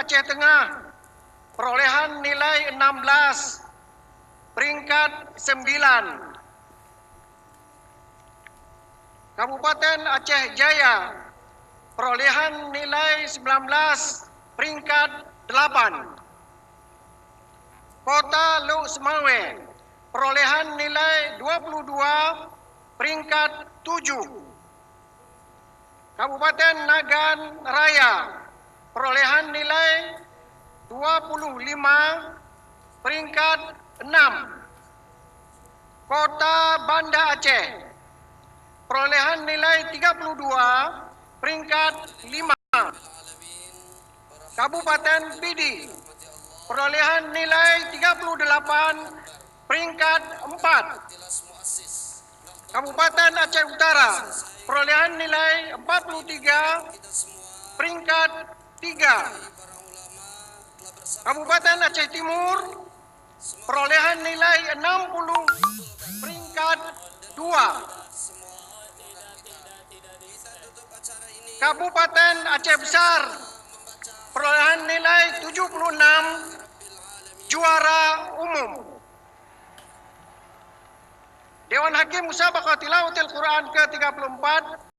Aceh Tengah, perolehan nilai 16, peringkat 9. Kabupaten Aceh Jaya, perolehan nilai 19, peringkat 8. Kota Luk Semawe, perolehan nilai 22, peringkat 7. Kabupaten Nagan Raya, perolehan nilai 25, peringkat 6. Kota Banda Aceh, perolehan nilai 32, peringkat 5. Kabupaten Pidi, perolehan nilai 38, peringkat 4. Kabupaten Aceh Utara, perolehan nilai 43, peringkat 3. Kabupaten Aceh Timur, perolehan nilai 60, peringkat 2. Kabupaten Aceh Besar, perolehan nilai 76, juara umum. Dewan Hakim Musabaqah Tilawatil Quran ke-34